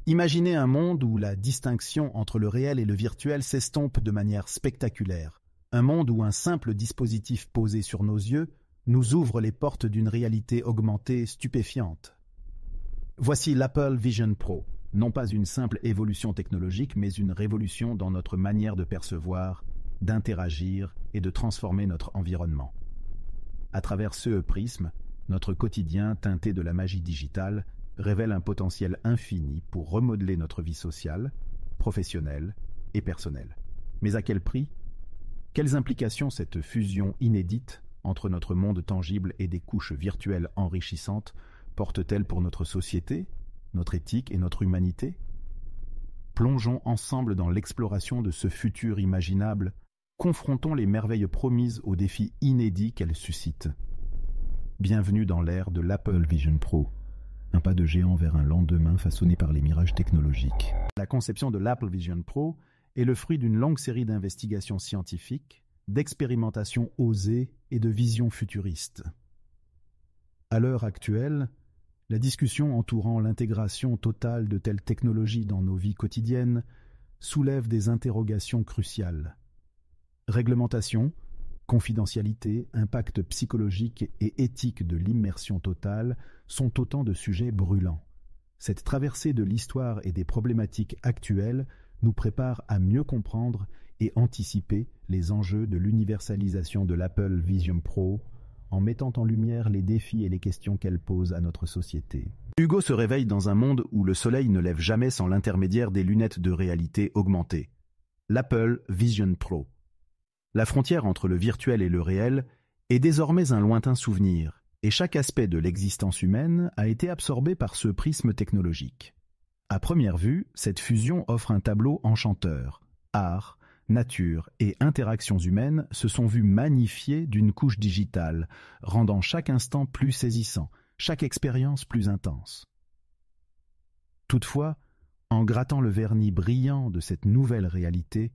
Imaginez un monde où la distinction entre le réel et le virtuel s'estompe de manière spectaculaire. Un monde où un simple dispositif posé sur nos yeux nous ouvre les portes d'une réalité augmentée stupéfiante. Voici l'Apple Vision Pro, non pas une simple évolution technologique, mais une révolution dans notre manière de percevoir, d'interagir et de transformer notre environnement. À travers ce prisme, notre quotidien teinté de la magie digitale révèle un potentiel infini pour remodeler notre vie sociale, professionnelle et personnelle. Mais à quel prix ? Quelles implications cette fusion inédite entre notre monde tangible et des couches virtuelles enrichissantes porte-t-elle pour notre société, notre éthique et notre humanité ? Plongeons ensemble dans l'exploration de ce futur imaginable. Confrontons les merveilles promises aux défis inédits qu'elles suscitent. Bienvenue dans l'ère de l'Apple Vision Pro, un pas de géant vers un lendemain façonné par les mirages technologiques. La conception de l'Apple Vision Pro est le fruit d'une longue série d'investigations scientifiques, d'expérimentations osées et de visions futuristes. À l'heure actuelle, la discussion entourant l'intégration totale de telles technologies dans nos vies quotidiennes soulève des interrogations cruciales. Réglementation, confidentialité, impact psychologique et éthique de l'immersion totale sont autant de sujets brûlants. Cette traversée de l'histoire et des problématiques actuelles nous prépare à mieux comprendre et anticiper les enjeux de l'universalisation de l'Apple Vision Pro en mettant en lumière les défis et les questions qu'elle pose à notre société. Hugo se réveille dans un monde où le soleil ne lève jamais sans l'intermédiaire des lunettes de réalité augmentée. L'Apple Vision Pro. La frontière entre le virtuel et le réel est désormais un lointain souvenir, et chaque aspect de l'existence humaine a été absorbé par ce prisme technologique. À première vue, cette fusion offre un tableau enchanteur. Art, nature et interactions humaines se sont vues magnifiées d'une couche digitale, rendant chaque instant plus saisissant, chaque expérience plus intense. Toutefois, en grattant le vernis brillant de cette nouvelle réalité,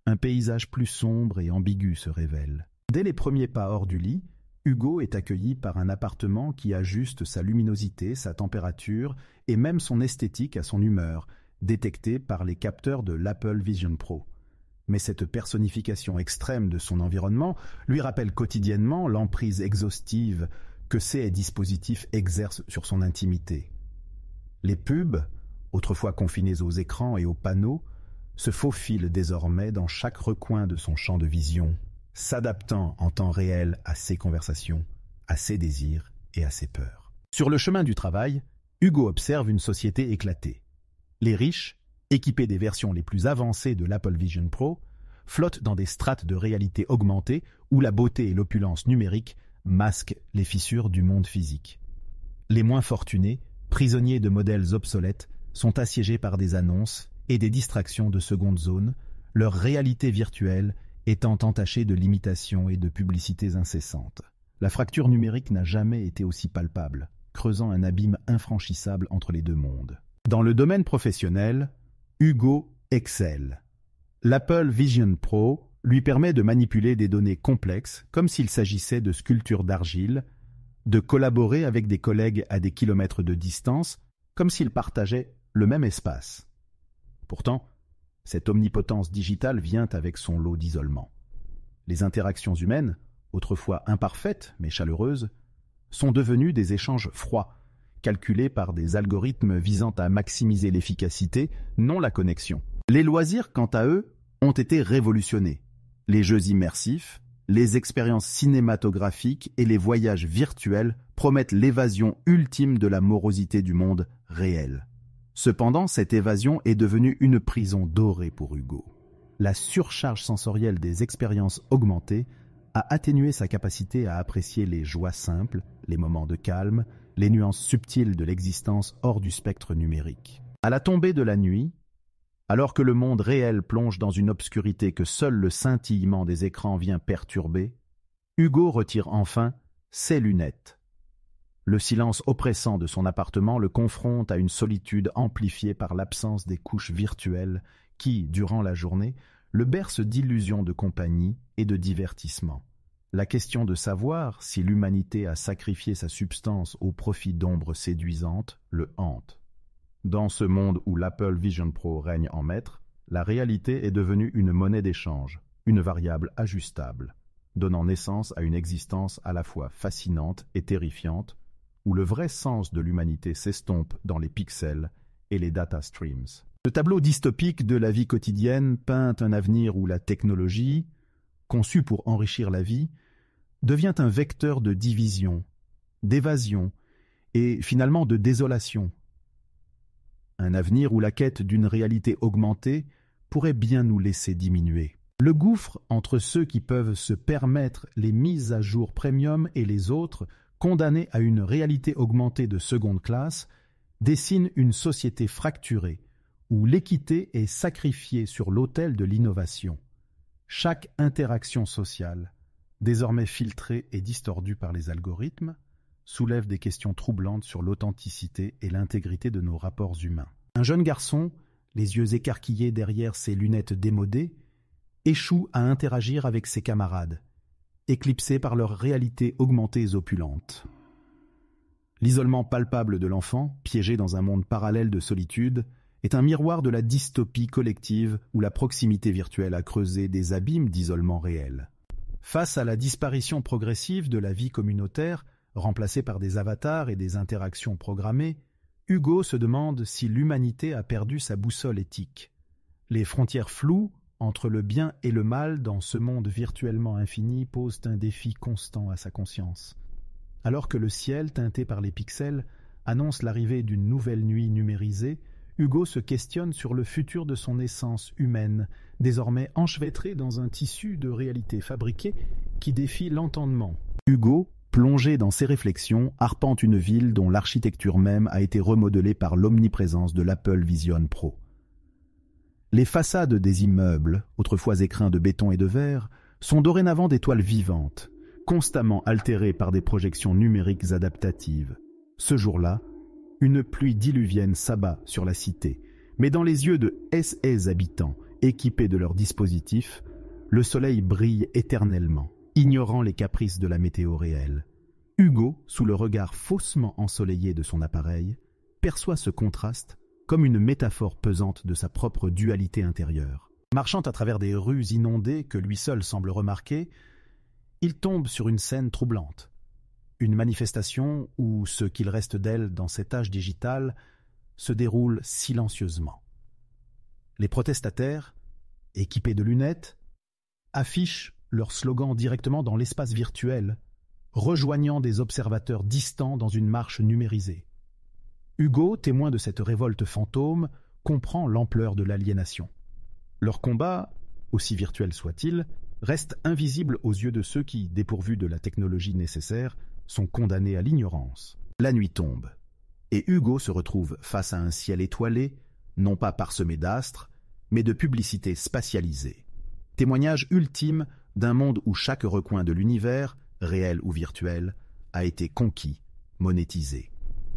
un paysage plus sombre et ambigu se révèle. Dès les premiers pas hors du lit, Hugo est accueilli par un appartement qui ajuste sa luminosité, sa température et même son esthétique à son humeur, détectée par les capteurs de l'Apple Vision Pro. Mais cette personnification extrême de son environnement lui rappelle quotidiennement l'emprise exhaustive que ces dispositifs exercent sur son intimité. Les pubs, autrefois confinés aux écrans et aux panneaux, se faufilent désormais dans chaque recoin de son champ de vision, s'adaptant en temps réel à ses conversations, à ses désirs et à ses peurs. Sur le chemin du travail, Hugo observe une société éclatée. Les riches, équipés des versions les plus avancées de l'Apple Vision Pro, flottent dans des strates de réalité augmentée où la beauté et l'opulence numérique masquent les fissures du monde physique. Les moins fortunés, prisonniers de modèles obsolètes, sont assiégés par des annonces et des distractions de seconde zone, leur réalité virtuelle étant entachée de limitations et de publicités incessantes. La fracture numérique n'a jamais été aussi palpable, creusant un abîme infranchissable entre les deux mondes. Dans le domaine professionnel, Hugo excelle. L'Apple Vision Pro lui permet de manipuler des données complexes, comme s'il s'agissait de sculptures d'argile, de collaborer avec des collègues à des kilomètres de distance, comme s'ils partageaient le même espace. Pourtant, cette omnipotence digitale vient avec son lot d'isolement. Les interactions humaines, autrefois imparfaites mais chaleureuses, sont devenues des échanges froids, calculés par des algorithmes visant à maximiser l'efficacité, non la connexion. Les loisirs, quant à eux, ont été révolutionnés. Les jeux immersifs, les expériences cinématographiques et les voyages virtuels promettent l'évasion ultime de la morosité du monde réel. Cependant, cette évasion est devenue une prison dorée pour Hugo. La surcharge sensorielle des expériences augmentées a atténué sa capacité à apprécier les joies simples, les moments de calme, les nuances subtiles de l'existence hors du spectre numérique. À la tombée de la nuit, alors que le monde réel plonge dans une obscurité que seul le scintillement des écrans vient perturber, Hugo retire enfin ses lunettes. Le silence oppressant de son appartement le confronte à une solitude amplifiée par l'absence des couches virtuelles qui, durant la journée, le bercent d'illusions de compagnie et de divertissement. La question de savoir si l'humanité a sacrifié sa substance au profit d'ombres séduisantes le hante. Dans ce monde où l'Apple Vision Pro règne en maître, la réalité est devenue une monnaie d'échange, une variable ajustable, donnant naissance à une existence à la fois fascinante et terrifiante, où le vrai sens de l'humanité s'estompe dans les pixels et les data streams. Ce tableau dystopique de la vie quotidienne peint un avenir où la technologie, conçue pour enrichir la vie, devient un vecteur de division, d'évasion et finalement de désolation. Un avenir où la quête d'une réalité augmentée pourrait bien nous laisser diminuer. Le gouffre entre ceux qui peuvent se permettre les mises à jour premium et les autres, condamnés à une réalité augmentée de seconde classe, dessine une société fracturée, où l'équité est sacrifiée sur l'autel de l'innovation. Chaque interaction sociale, désormais filtrée et distordue par les algorithmes, soulève des questions troublantes sur l'authenticité et l'intégrité de nos rapports humains. Un jeune garçon, les yeux écarquillés derrière ses lunettes démodées, échoue à interagir avec ses camarades, éclipsés par leurs réalités augmentées et opulentes. L'isolement palpable de l'enfant, piégé dans un monde parallèle de solitude, est un miroir de la dystopie collective où la proximité virtuelle a creusé des abîmes d'isolement réel. Face à la disparition progressive de la vie communautaire, remplacée par des avatars et des interactions programmées, Hugo se demande si l'humanité a perdu sa boussole éthique. Les frontières floues entre le bien et le mal dans ce monde virtuellement infini posent un défi constant à sa conscience. Alors que le ciel, teinté par les pixels, annonce l'arrivée d'une nouvelle nuit numérisée, Hugo se questionne sur le futur de son essence humaine, désormais enchevêtrée dans un tissu de réalité fabriquée qui défie l'entendement. Hugo, plongé dans ses réflexions, arpente une ville dont l'architecture même a été remodelée par l'omniprésence de l'Apple Vision Pro. Les façades des immeubles, autrefois écrins de béton et de verre, sont dorénavant des toiles vivantes, constamment altérées par des projections numériques adaptatives. Ce jour-là, une pluie diluvienne s'abat sur la cité, mais dans les yeux de SS habitants, équipés de leurs dispositifs, le soleil brille éternellement, ignorant les caprices de la météo réelle. Hugo, sous le regard faussement ensoleillé de son appareil, perçoit ce contraste comme une métaphore pesante de sa propre dualité intérieure. Marchant à travers des rues inondées que lui seul semble remarquer, il tombe sur une scène troublante. Une manifestation où ce qu'il reste d'elle dans cet âge digital se déroule silencieusement. Les protestataires, équipés de lunettes, affichent leur slogan directement dans l'espace virtuel, rejoignant des observateurs distants dans une marche numérisée. Hugo, témoin de cette révolte fantôme, comprend l'ampleur de l'aliénation. Leur combat, aussi virtuel soit-il, reste invisible aux yeux de ceux qui, dépourvus de la technologie nécessaire, sont condamnés à l'ignorance. La nuit tombe, et Hugo se retrouve face à un ciel étoilé, non pas parsemé d'astres, mais de publicités spatialisées. Témoignage ultime d'un monde où chaque recoin de l'univers, réel ou virtuel, a été conquis, monétisé.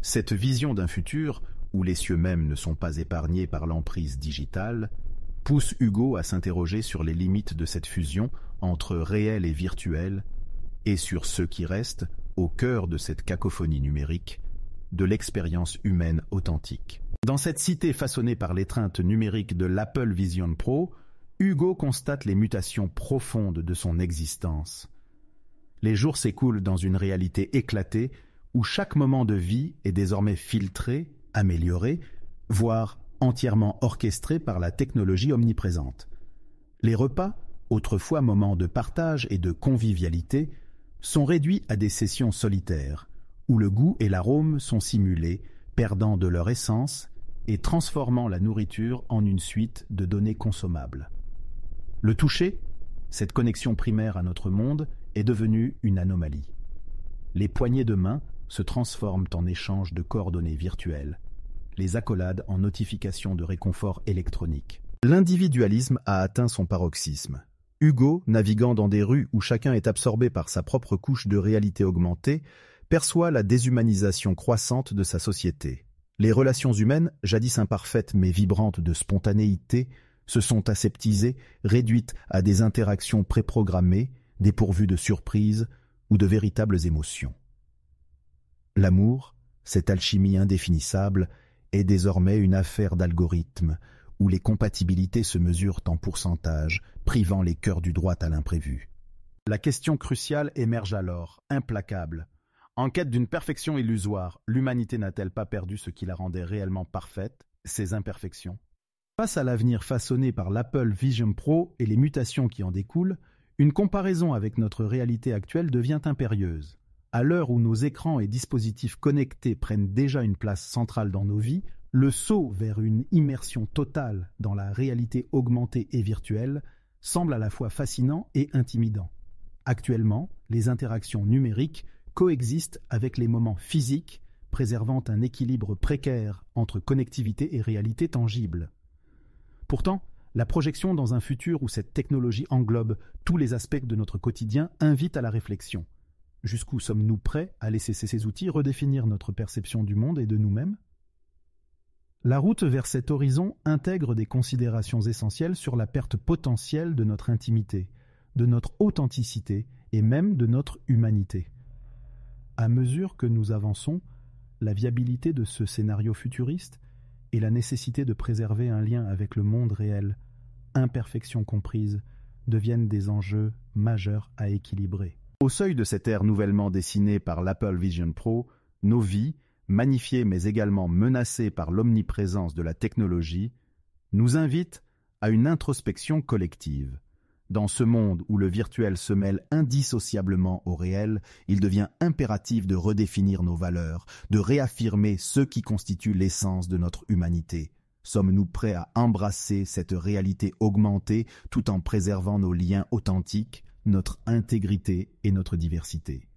Cette vision d'un futur, où les cieux mêmes ne sont pas épargnés par l'emprise digitale, pousse Hugo à s'interroger sur les limites de cette fusion entre réel et virtuel, et sur ce qui reste, au cœur de cette cacophonie numérique, de l'expérience humaine authentique. Dans cette cité façonnée par l'étreinte numérique de l'Apple Vision Pro, Hugo constate les mutations profondes de son existence. Les jours s'écoulent dans une réalité éclatée où chaque moment de vie est désormais filtré, amélioré, voire entièrement orchestré par la technologie omniprésente. Les repas, autrefois moments de partage et de convivialité, sont réduits à des sessions solitaires, où le goût et l'arôme sont simulés, perdant de leur essence et transformant la nourriture en une suite de données consommables. Le toucher, cette connexion primaire à notre monde, est devenu une anomalie. Les poignées de main se transforment en échanges de coordonnées virtuelles, les accolades en notifications de réconfort électronique. L'individualisme a atteint son paroxysme. Hugo, naviguant dans des rues où chacun est absorbé par sa propre couche de réalité augmentée, perçoit la déshumanisation croissante de sa société. Les relations humaines, jadis imparfaites mais vibrantes de spontanéité, se sont aseptisées, réduites à des interactions préprogrammées, dépourvues de surprises ou de véritables émotions. L'amour, cette alchimie indéfinissable, est désormais une affaire d'algorithme, où les compatibilités se mesurent en pourcentage, privant les cœurs du droit à l'imprévu. La question cruciale émerge alors, implacable. En quête d'une perfection illusoire, l'humanité n'a-t-elle pas perdu ce qui la rendait réellement parfaite, ses imperfections? Face à l'avenir façonné par l'Apple Vision Pro et les mutations qui en découlent, une comparaison avec notre réalité actuelle devient impérieuse. À l'heure où nos écrans et dispositifs connectés prennent déjà une place centrale dans nos vies, le saut vers une immersion totale dans la réalité augmentée et virtuelle semble à la fois fascinant et intimidant. Actuellement, les interactions numériques coexistent avec les moments physiques, préservant un équilibre précaire entre connectivité et réalité tangible. Pourtant, la projection dans un futur où cette technologie englobe tous les aspects de notre quotidien invite à la réflexion. Jusqu'où sommes-nous prêts à laisser ces outils redéfinir notre perception du monde et de nous-mêmes? La route vers cet horizon intègre des considérations essentielles sur la perte potentielle de notre intimité, de notre authenticité et même de notre humanité. À mesure que nous avançons, la viabilité de ce scénario futuriste et la nécessité de préserver un lien avec le monde réel, imperfections comprises, deviennent des enjeux majeurs à équilibrer. Au seuil de cette ère nouvellement dessinée par l'Apple Vision Pro, nos vies, magnifiées mais également menacées par l'omniprésence de la technologie, nous invitent à une introspection collective. Dans ce monde où le virtuel se mêle indissociablement au réel, il devient impératif de redéfinir nos valeurs, de réaffirmer ce qui constitue l'essence de notre humanité. Sommes-nous prêts à embrasser cette réalité augmentée tout en préservant nos liens authentiques, notre intégrité et notre diversité?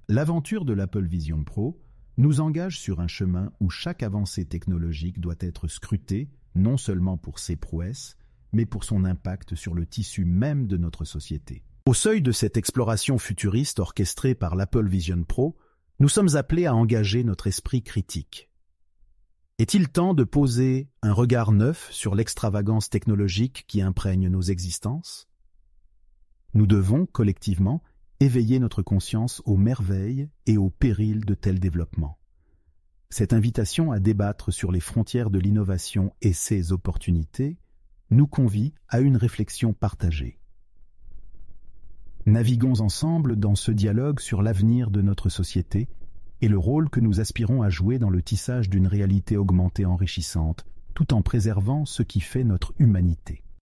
L'aventure de l'Apple Vision Pro nous engage sur un chemin où chaque avancée technologique doit être scrutée, non seulement pour ses prouesses, mais pour son impact sur le tissu même de notre société. Au seuil de cette exploration futuriste orchestrée par l'Apple Vision Pro, nous sommes appelés à engager notre esprit critique. Est-il temps de poser un regard neuf sur l'extravagance technologique qui imprègne nos existences? Nous devons, collectivement, éveiller notre conscience aux merveilles et aux périls de tels développements. Cette invitation à débattre sur les frontières de l'innovation et ses opportunités nous convie à une réflexion partagée. Naviguons ensemble dans ce dialogue sur l'avenir de notre société et le rôle que nous aspirons à jouer dans le tissage d'une réalité augmentée enrichissante, tout en préservant ce qui fait notre humanité.